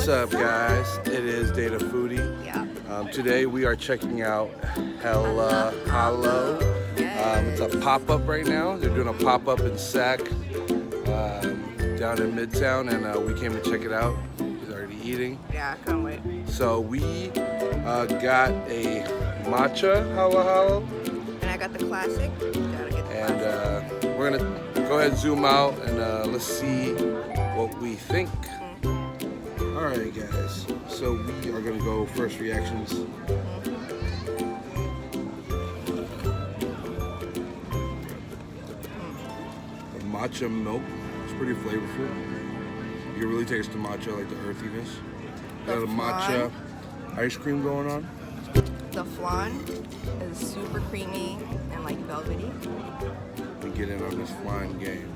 What's up, guys? It is DateAFoodie. Yeah. Today we are checking out Halo Halo. It's a pop-up right now. They're doing a pop-up in Sac down in Midtown, and we came to check it out. He's already eating. Yeah, I can't wait. So we got a Matcha Halo Halo. And I got the classic. Gotta get the And classic. we're gonna go ahead and zoom out and let's see what we think. Alright guys, so we are gonna go first reactions. The matcha milk is pretty flavorful. You can really taste the matcha, like the earthiness. Got a matcha ice cream going on. The flan is super creamy and like velvety. We get in on this flan game.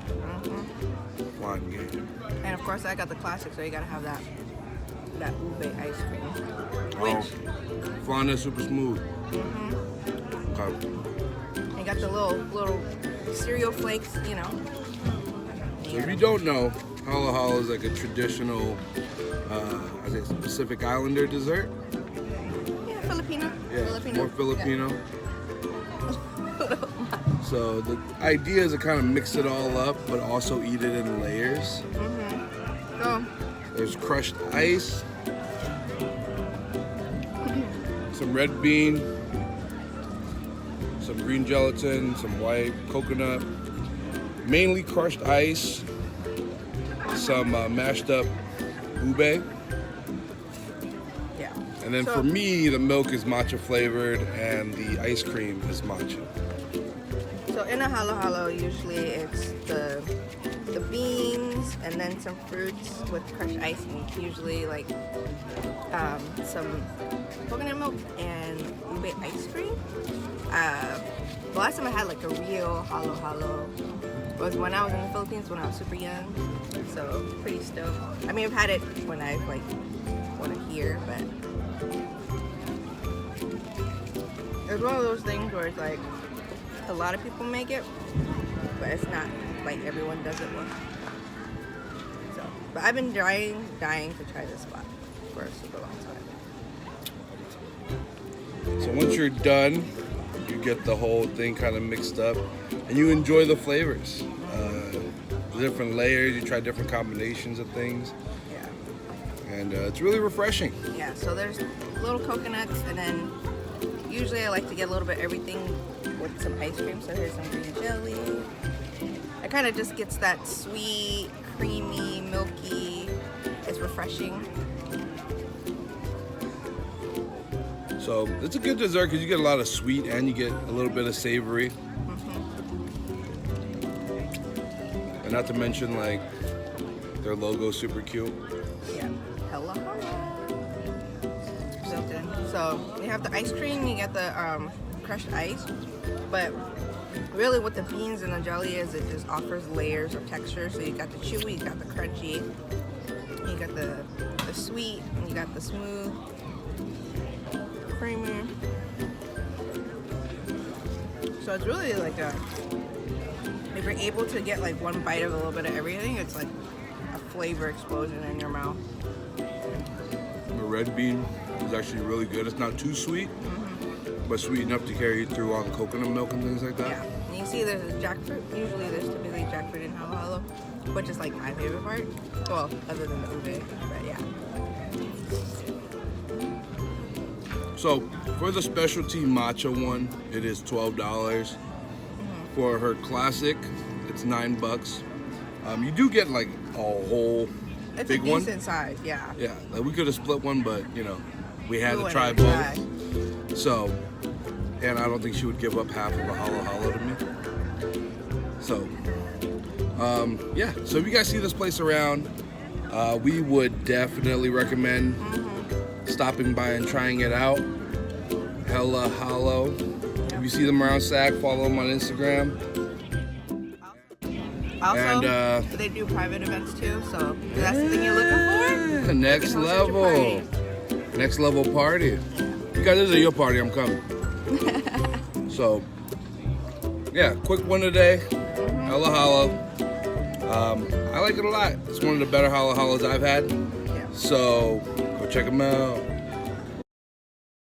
Flan game. And of course I got the classic, so you gotta have that ube ice cream. Oh, flan is super smooth. Okay. You got the little cereal flakes, you know. So if you don't know, Halo Halo is like a traditional, I think Pacific Islander dessert. Yeah, Filipino. Yeah, Filipino. more Filipino. Yeah. So the idea is to kind of mix it all up, but also eat it in layers. So, There's crushed ice, some red bean, some green gelatin, some white coconut, mainly crushed ice, some mashed up ube. yeah. And then for me, the milk is matcha flavored and the ice cream is matcha. So in a halo halo, usually it's the beans and then some fruits with crushed ice, and usually like some coconut milk and ube ice cream. The last time I had like a real halo halo was when I was in the Philippines when I was super young. So pretty stoked. I mean, I've had it when I like want to hear, but it's one of those things where it's like a lot of people make it, but it's not like everyone does it well. So, but I've been dying to try this spot for a super long time. So once you're done, you get the whole thing kind of mixed up, and you enjoy the flavors. Different layers, you try different combinations of things. Yeah. And it's really refreshing. Yeah, so there's little coconuts, and then usually I like to get a little bit of everything with some ice cream. So here's some green jelly. It kind of just gets that sweet, creamy, milky. It's refreshing. So it's a good dessert because you get a lot of sweet and you get a little bit of savory. And not to mention, like, their logo is super cute. Yeah. Hello. So you have the ice cream, you get the crushed ice, but really what the beans and the jelly is, it just offers layers of texture. So you got the chewy, you got the crunchy, you got the sweet, and you got the smooth, creamy. So it's really like if you're able to get like one bite of a little bit of everything, it's like a flavor explosion in your mouth. The red bean is actually really good. It's not too sweet, but sweet enough to carry you through all the coconut milk and things like that. Yeah, and you see there's jackfruit. Usually there's typically jackfruit in halo halo, which is like my favorite part. Well, other than the ube, but yeah. So for the specialty matcha one, it is $12. For her classic, it's $9. You do get like a whole It's big a one. decent size, yeah. Yeah, like we could have split one, but you know, we had to wanted try to both. try. So, and I don't think she would give up half of a halo halo to me. So, yeah. So if you guys see this place around, we would definitely recommend stopping by and trying it out. Halo Halo. If you see them around Sac, follow them on Instagram. Also, And, they do private events too, so if that's the thing you're looking for. Next level. Next level party. You guys, this is your party, I'm coming. So, yeah, quick one today. Halo Halo. I like it a lot. It's one of the better halo halos I've had. Yeah. So go check them out.